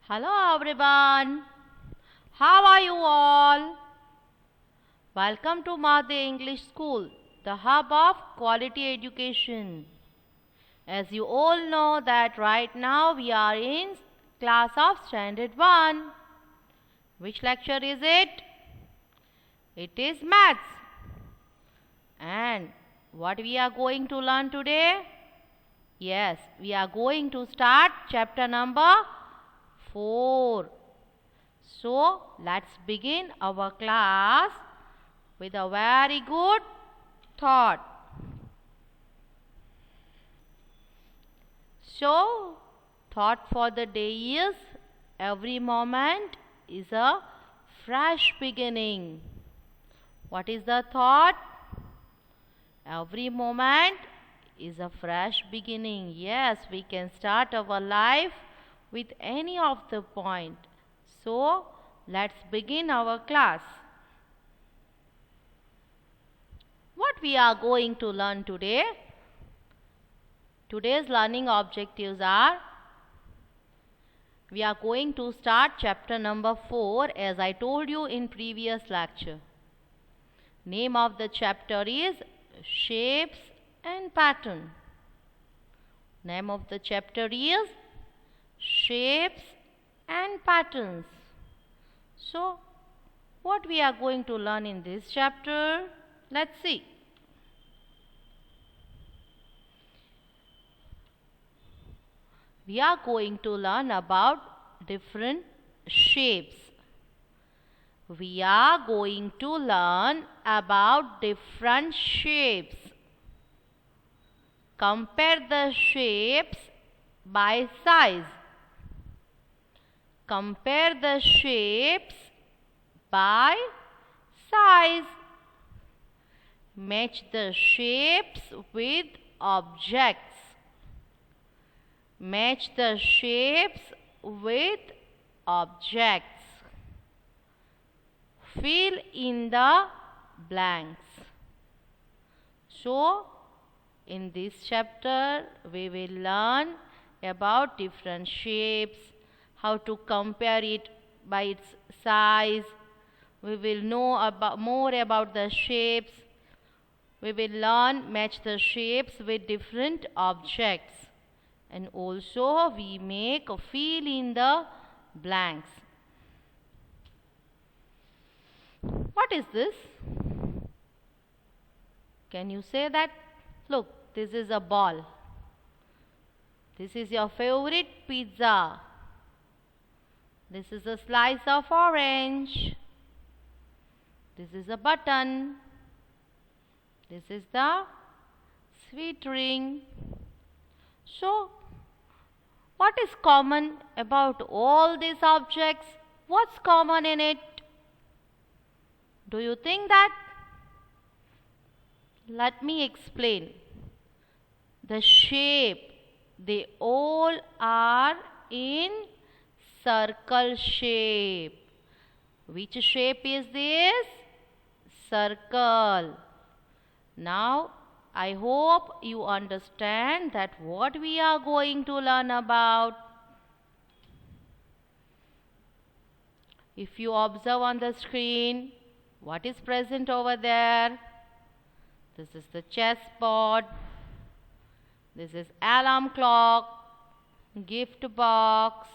Hello everyone. How are you all? Welcome to Madhya English School, the hub of quality education. As you all know that right now we are in class of standard 1. Which lecture is it? It is maths. And what we are going to learn today? Yes, we are going to start chapter number 4. So, let's begin our class with a very good thought. So, thought for the day is every moment is a fresh beginning. What is the thought? Every moment is a fresh beginning. Yes, we can start our life with any of the point. So, let's begin our class. What we are going to learn today? Today's learning objectives are, we are going to start chapter number 4 as I told you in previous lecture. Name of the chapter is Shapes and Pattern. Name of the chapter is Shapes and Patterns. So, what we are going to learn in this chapter? Let's see. We are going to learn about different shapes. We are going to learn about different shapes. Compare the shapes by size. Compare the shapes by size. Match the shapes with objects. Match the shapes with objects. Fill in the blanks. So, in this chapter, we will learn about different shapes, how to compare it by its size. We will know more about the shapes. We will learn match the shapes with different objects. And also we make a fill in the blanks. What is this? Can you say that? Look, this is a ball. This is your favorite pizza. This is a slice of orange. This is a button. This is the sweet ring. So, what is common about all these objects? What's common in it? Do you think that? Let me explain. The shape, they all are in circle shape. Which shape is this? Circle. Now, I hope you understand that what we are going to learn about. If you observe on the screen, what is present over there? This is the chessboard. This is alarm clock, gift box,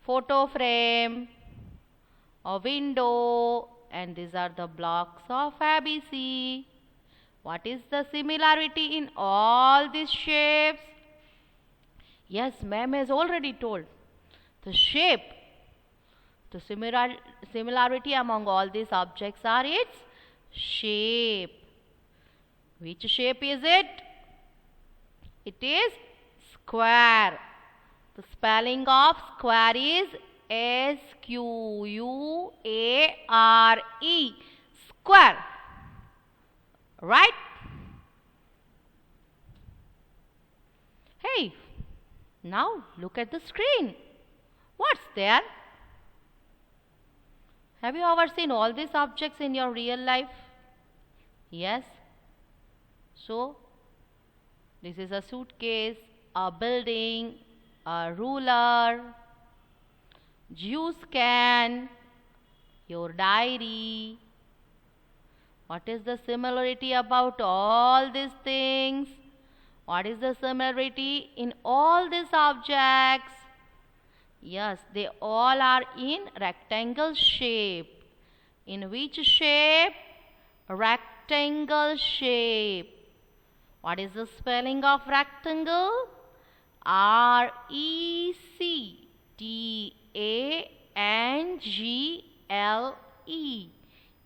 photo frame, a window, and these are the blocks of ABC. What is the similarity in all these shapes? Yes, ma'am has already told. The shape, the similarity among all these objects are its shape. Which shape is it? It is square. The spelling of square is S-Q-U-A-R-E. Square. Right? Hey, now look at the screen. What's there? Have you ever seen all these objects in your real life? Yes. So, this is a suitcase, a building, a ruler, juice can, your diary. What is the similarity about all these things? What is the similarity in all these objects? Yes, they all are in rectangle shape. In which shape? Rectangle shape. What is the spelling of rectangle? RECTANGLE.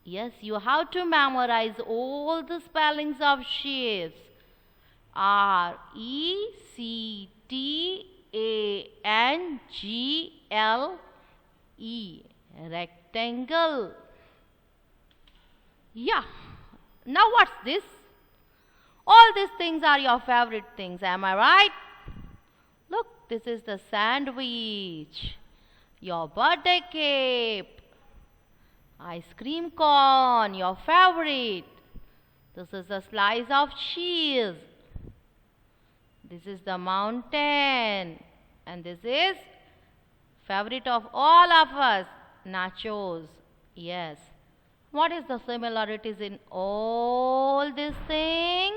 Yes, you have to memorize all the spellings of shapes. RECTANGLE. Rectangle. Yeah. Now what's this? All these things are your favorite things, am I right? Look, this is the sandwich, your birthday cake, ice cream cone, your favorite. This is a slice of cheese. This is the mountain. And this is favorite of all of us, nachos. Yes. What is the similarities in all these things?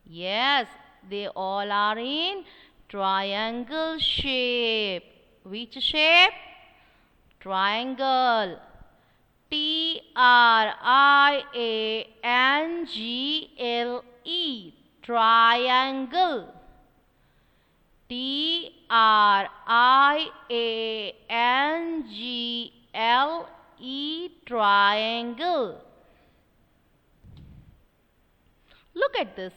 Yes, they all are in triangle shape. Which shape? Triangle. TRIANGLE. Triangle. TRIANGLE. Triangle. Look at this.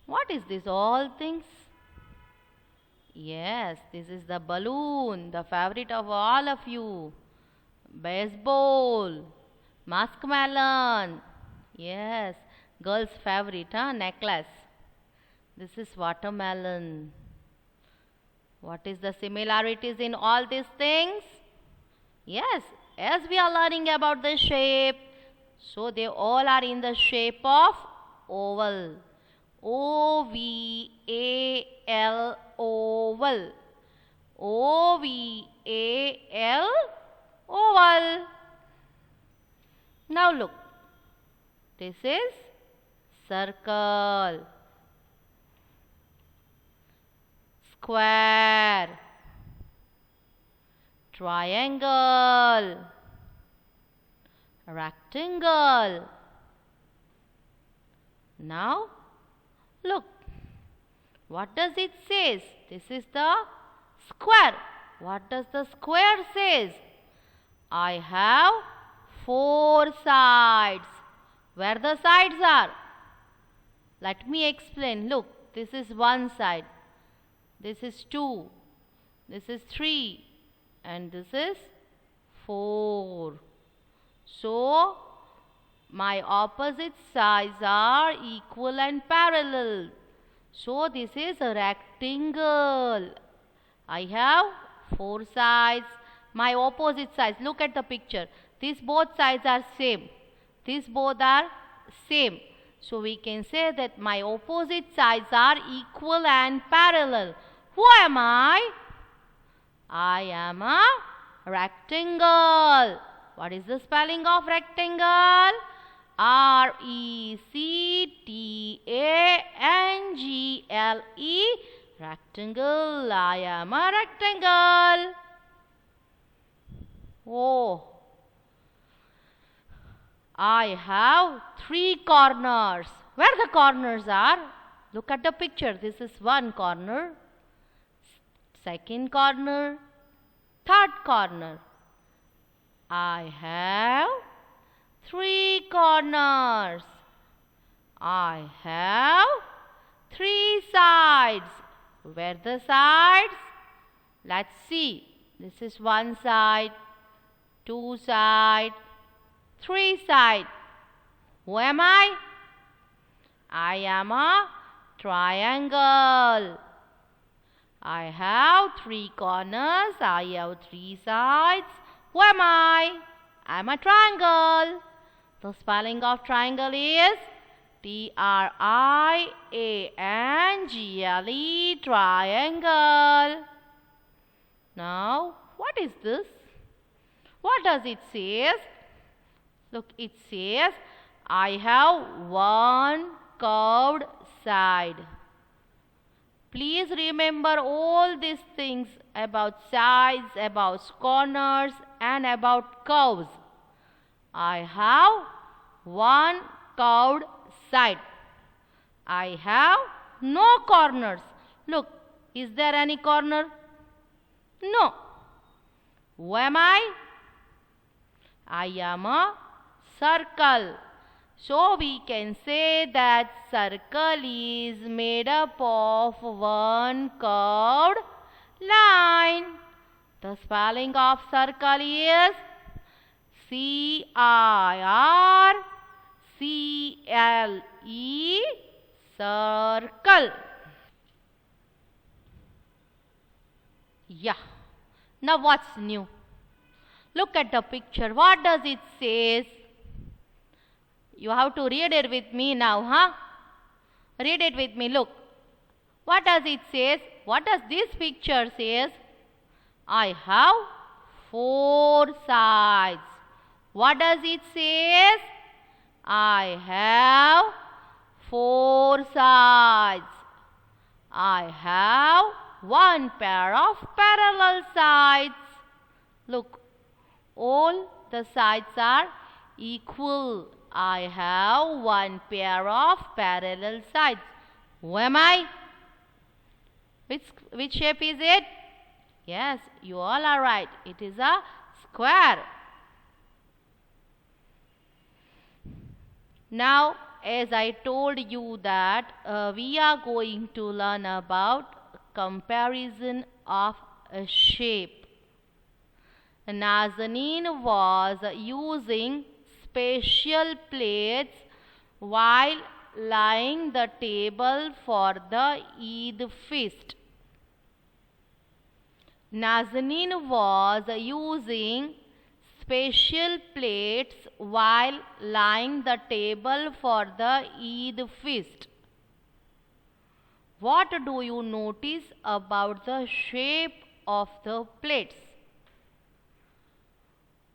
What is this all things? Yes, this is the balloon, the favorite of all of you. Baseball, muskmelon. Yes, girl's favorite, necklace. This is watermelon. What is the similarities in all these things? Yes, as we are learning about the shape, so they all are in the shape of oval. OVAL, oval. OVAL, oval. Now look, this is circle, square, triangle, rectangle. Now look, what does it say? This is the square. What does the square say? I have 4 sides. Where the sides are? Let me explain. Look, this is 1 side. This is 2. This is 3. And this is 4. So, my opposite sides are equal and parallel. So, this is a rectangle. I have 4 sides. My opposite sides, look at the picture. These both sides are same. These both are same. So, we can say that my opposite sides are equal and parallel. Who am I? I am a rectangle. What is the spelling of rectangle? RECTANGLE. Rectangle. I am a rectangle. Oh, I have 3 corners. Where the corners are? Look at the picture. This is 1 corner, 2nd corner, 3rd corner. I have 3 corners. I have 3 sides. Where the sides? Let's see. This is 1 side, 2 side, 3 side. Who am I? I am a triangle. I have 3 corners. I have 3 sides. Who am I? I am a triangle. The spelling of triangle is triangle, triangle. Now, what is this? What does it say? Look, it says, I have one curved side. Please remember all these things about sides, about corners, and about curves. I have one curved side. I have no corners. Look, is there any corner? No. Who am I? I am a circle. So we can say that circle is made up of one curved line. The spelling of circle is C-I-R-C-L-E, circle. Yeah. Now what's new? Look at the picture. What does it say? You have to read it with me now, huh? Read it with me. Look. What does it say? What does this picture say? I have four sides. What does it say? I have four sides. I have one pair of parallel sides. Look, all the sides are equal. I have one pair of parallel sides. Who am I? Which shape is it? Yes, you all are right. It is a square. Now, as I told you that we are going to learn about comparison of a shape. Nazanin was using special plates while laying the table for the Eid feast. Nazanin was using special plates while laying the table for the Eid feast. What do you notice about the shape of the plates?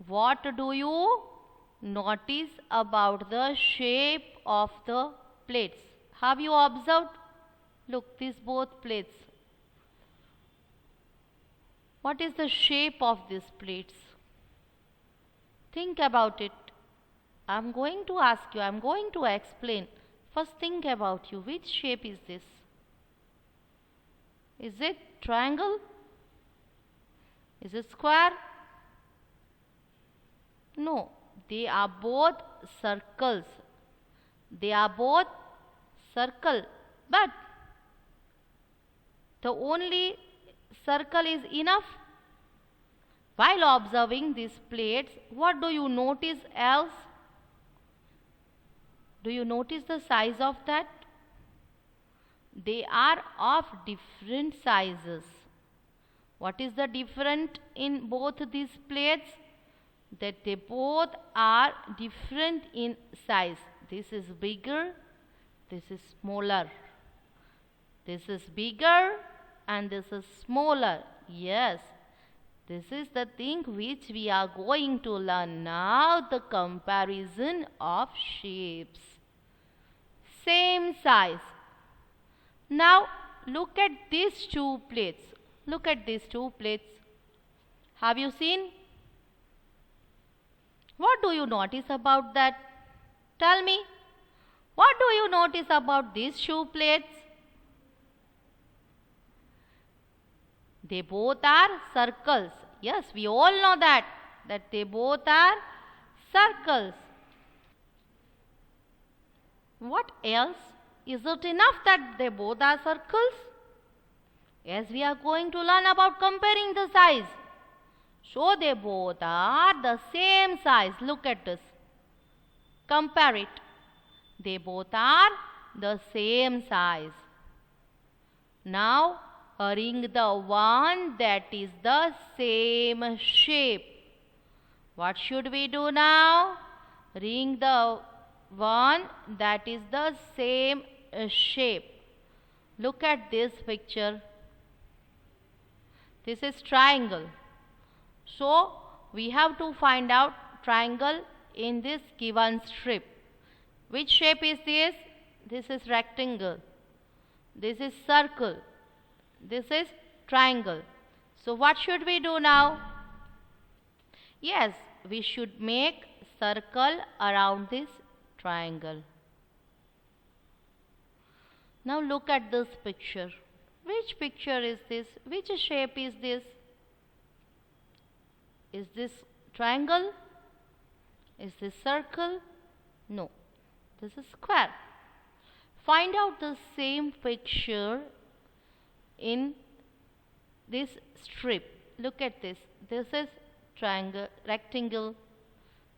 What do you notice about the shape of the plates? Have you observed? Look, these both plates. What is the shape of these plates? Think about it. I am going to ask you, I am going to explain. First think about you. Which shape is this? Is it triangle? Is it square? No, they are both circles. They are both circle. But the only circle is enough. While observing these plates, what do you notice else? Do you notice the size of that? They are of different sizes. What is the difference in both these plates? That they both are different in size. This is bigger, this is smaller. This is bigger and this is smaller. Yes, this is the thing which we are going to learn now, the comparison of shapes. Same size. Now look at these two plates. Look at these two plates. Have you seen? What do you notice about that? Tell me. What do you notice about these two plates? They both are circles. Yes, we all know that they both are circles. What else? Is it enough that they both are circles? Yes, we are going to learn about comparing the size. So they both are the same size. Look at this. Compare it. They both are the same size. Now ring the one that is the same shape. What should we do now? Ring the one that is the same shape. Look at this picture. This is triangle. So we have to find out triangle in this given strip. Which shape is this? This is rectangle. This is circle. This is triangle. So what should we do now? Yes, we should make circle around this triangle. Now look at this picture. Which picture is this? Which shape is this? Is this triangle? Is this circle? No, this is square. Find out the same picture in this strip. Look at this. This is triangle, rectangle.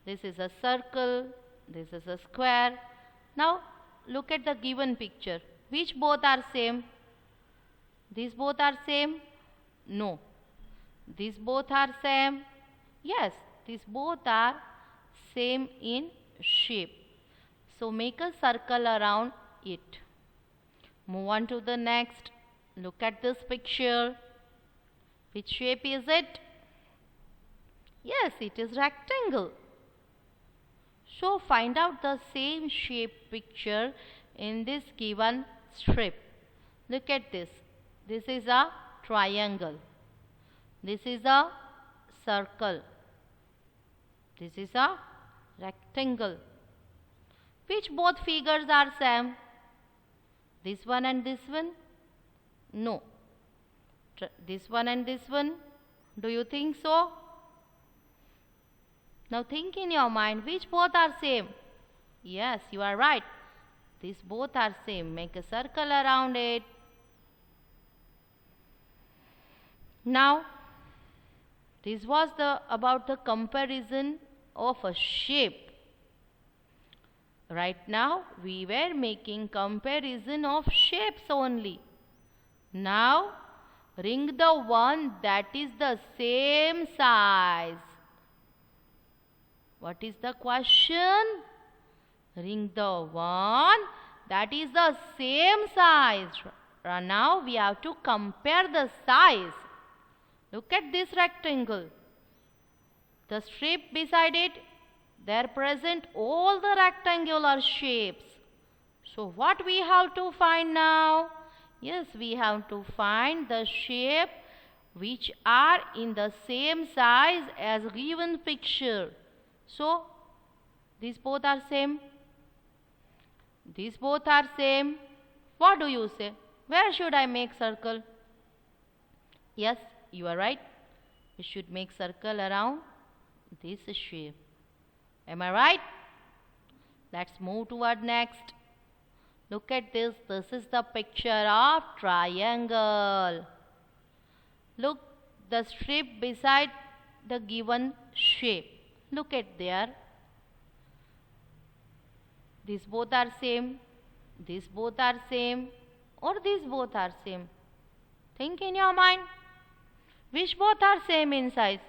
This is a circle. This is a square. Now look at the given picture. Which both are same? These both are same? No. These both are same? Yes, these both are same in shape. So make a circle around it. Move on to the next. Look at this picture. Which shape is it? Yes, it is rectangle. So find out the same shape picture in this given strip. Look at this. This is a triangle. This is a circle. This is a rectangle. Which both figures are same? This one and this one? No. This one and this one? Do you think so? Now think in your mind, which both are same? Yes, you are right. These both are same. Make a circle around it. Now, this was about the comparison of a shape. Right now, we were making comparison of shapes only. Now, ring the one that is the same size. What is the question? Ring the one that is the same size. Now, we have to compare the size. Look at this rectangle. The strip beside it, there present all the rectangular shapes. So what we have to find now? Yes, we have to find the shape which are in the same size as given picture. So these both are same. These both are same. What do you say? Where should I make circle? Yes, you are right. We should make circle around this shape. Am I right? Let's move toward next. Look at this. This is the picture of triangle. Look the strip beside the given shape. Look at there. These both are same. These both are same. Or these both are same. Think in your mind. Which both are same in size?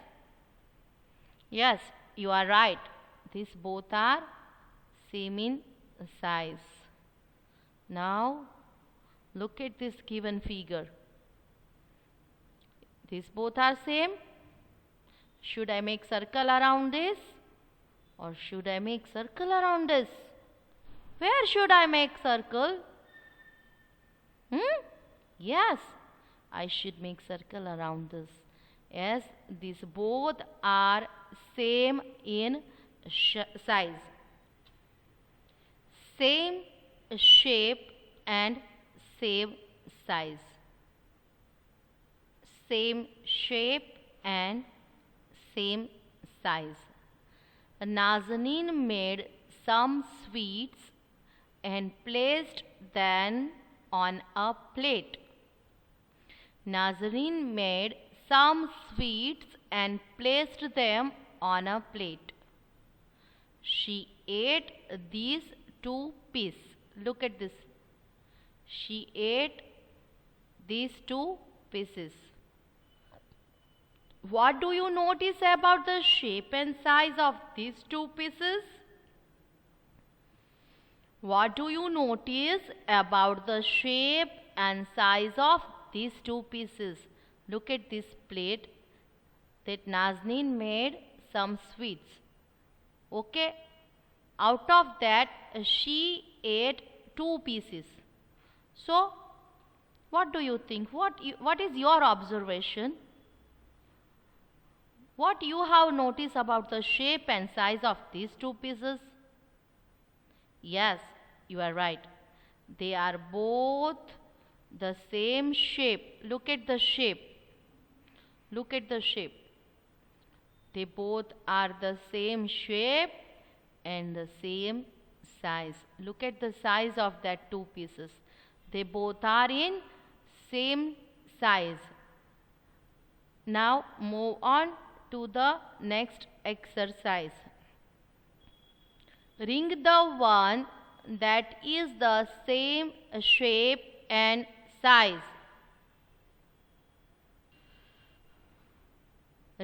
Yes, you are right. These both are same in size. Now, look at this given figure. These both are same. Should I make circle around this? Or should I make circle around this? Where should I make circle? Yes, I should make circle around this. Yes, these both are same in size. Same shape and same size. Same shape and same size. Nazanin made some sweets and placed them on a plate. Nazanin made some sweets and placed them on a plate. She ate these 2 pieces. Look at this. She ate these 2 pieces. What do you notice about the shape and size of these 2 pieces? What do you notice about the shape and size of these two pieces? Look at this plate that Nazneen made some sweets. Okay, out of that she ate two pieces. So, what do you think? What is your observation? What you have noticed about the shape and size of these two pieces? Yes, you are right. They are both the same shape. Look at the shape. Look at the shape. They both are the same shape and the same size. Look at the size of that two pieces. They both are in same size. Now move on to the next exercise. Ring the one that is the same shape and size.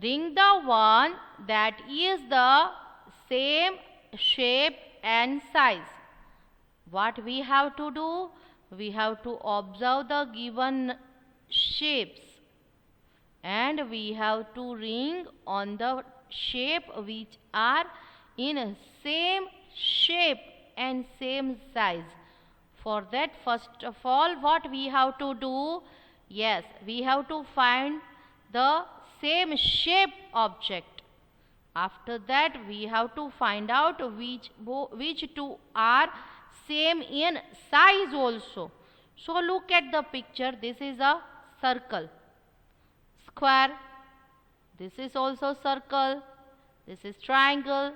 Ring the one that is the same shape and size. What we have to do? We have to observe the given shapes and we have to ring on the shape which are in same shape and same size. For that, first of all, what we have to do? Yes, we have to find the same shape object. After that, we have to find out which two are same in size also. So look at the picture. This is a circle, square. This is also circle. This is triangle.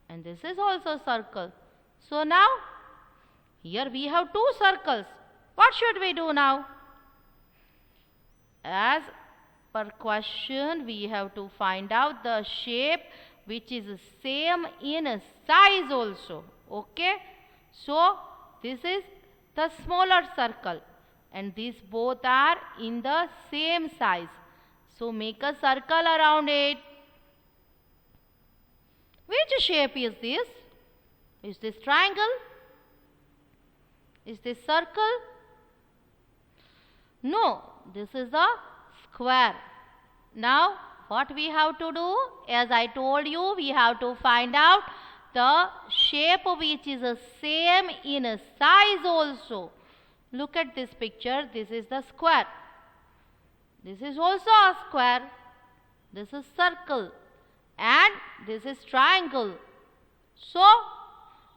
And this is also circle. So now, here we have two circles. What should we do now? As per question, we have to find out the shape which is same in size also. Okay? So, this is the smaller circle and these both are in the same size. So, make a circle around it. Which shape is this? Is this triangle? Is this circle? No, this is a square. Now, what we have to do? As I told you, we have to find out the shape which is the same in size also. Look at this picture. This is the square. This is also a square. This is circle. And this is triangle. So,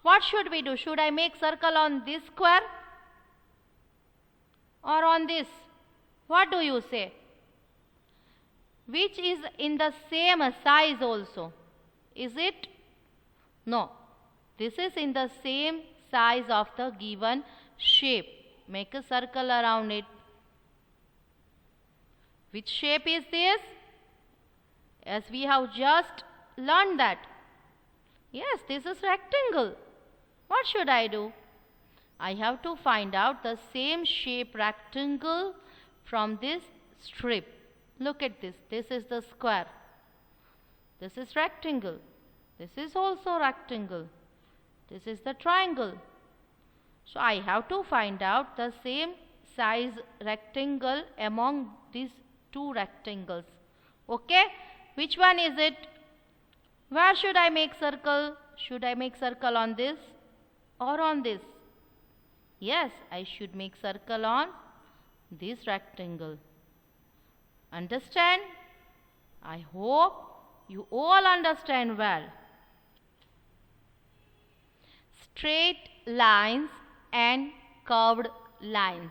what should we do? Should I make circle on this square or on this? What do you say? Which is in the same size also? Is it? No. This is in the same size of the given shape. Make a circle around it. Which shape is this? As we have just learned that. Yes, this is rectangle. What should I do? I have to find out the same shape rectangle from this strip. Look at this. This is the square. This is rectangle. This is also rectangle. This is the triangle. So I have to find out the same size rectangle among these two rectangles. Okay? Which one is it? Where should I make circle? Should I make circle on this or on this? Yes, I should make circle on this rectangle. Understand? I hope you all understand well. Straight lines and curved lines.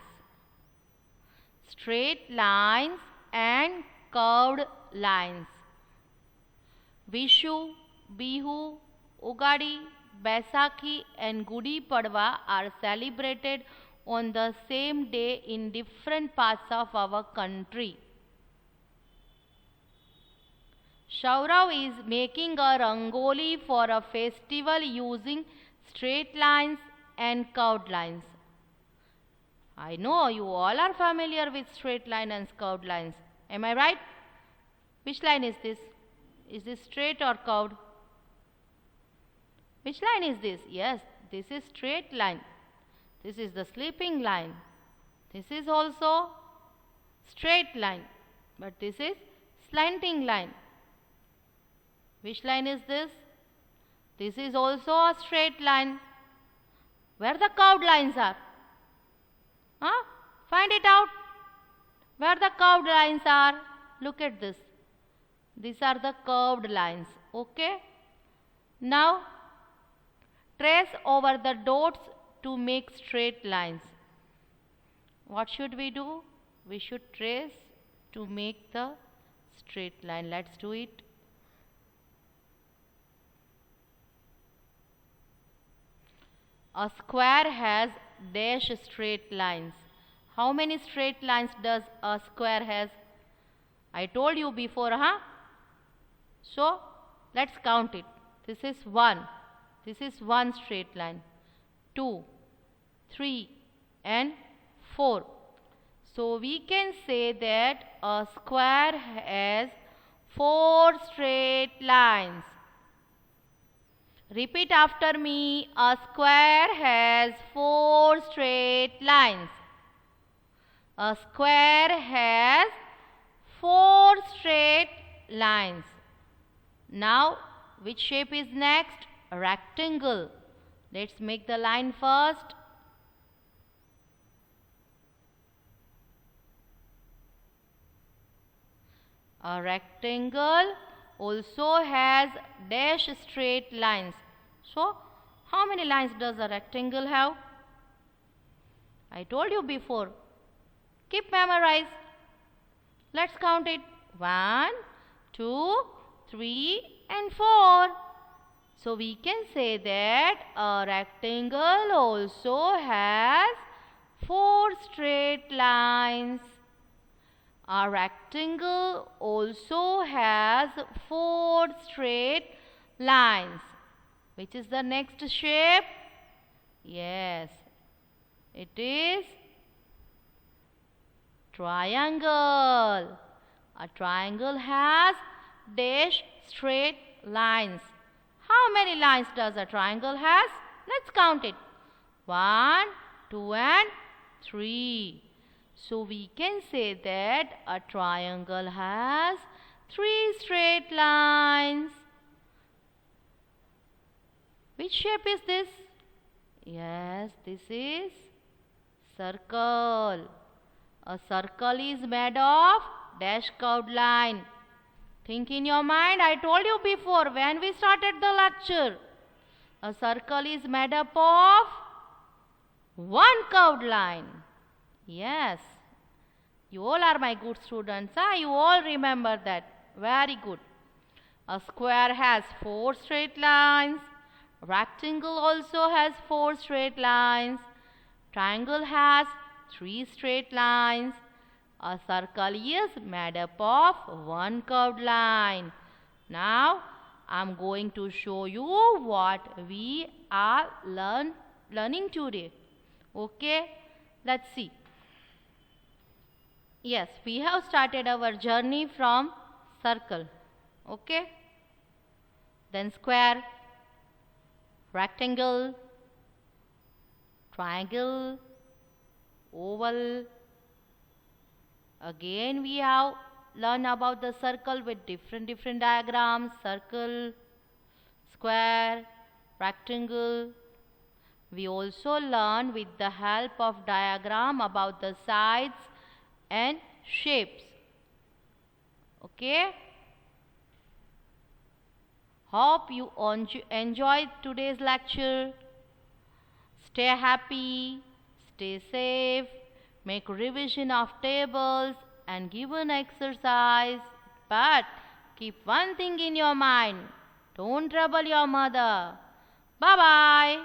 Straight lines and curved lines. Vishu, Bihu, Ugadi, Baisakhi and Gudi Padwa are celebrated on the same day in different parts of our country. Shaurav is making a rangoli for a festival using straight lines and curved lines. I know you all are familiar with straight line and curved lines. Am I right? Which line is this? Is this straight or curved? Which line is this? Yes, this is straight line. This is the sleeping line. This is also straight line, but this is slanting line. Which line is this? This is also a straight line. Where the curved lines are? Find it out. Where the curved lines are? Look at this. These are the curved lines. Okay. Now trace over the dots to make straight lines. What should we do? We should trace to make the straight line. Let's do it. A square has dash straight lines. How many straight lines does a square has? I told you before, So, let's count it. This is 1. This is one straight line. 2, 3 and 4. So, we can say that a square has 4 straight lines. Repeat after me. A square has 4 straight lines. A square has 4 straight lines. Now, which shape is next? A rectangle. Let's make the line first. A rectangle also has dash straight lines. So, how many lines does a rectangle have? I told you before. Keep memorize. Let's count it. 1, 2, 3 and 4. So, we can say that a rectangle also has 4 straight lines. A rectangle also has 4 straight lines. Which is the next shape? Yes, it is triangle. A triangle has dash straight lines. How many lines does a triangle has? Let's count it. 1, 2 and 3. So we can say that a triangle has 3 straight lines. Which shape is this? Yes, this is circle. A circle is made of dash curved line. Think in your mind. I told you before when we started the lecture. A circle is made up of one curved line. Yes. You all are my good students. You all remember that. Very good. A square has 4 straight lines. Rectangle also has 4 straight lines. Triangle has 3 straight lines. A circle is made up of one curved line. Now, I am going to show you what we are learning today. Okay, let's see. Yes, we have started our journey from circle. Okay, then square, rectangle, triangle, oval. Again we have learned about the circle with different diagrams. Circle, square, rectangle. We also learn with the help of diagram about the sides and shapes. Okay. Hope you enjoyed today's lecture. Stay happy, stay safe, make revision of tables and give an exercise. But keep one thing in your mind. Don't trouble your mother. Bye-bye.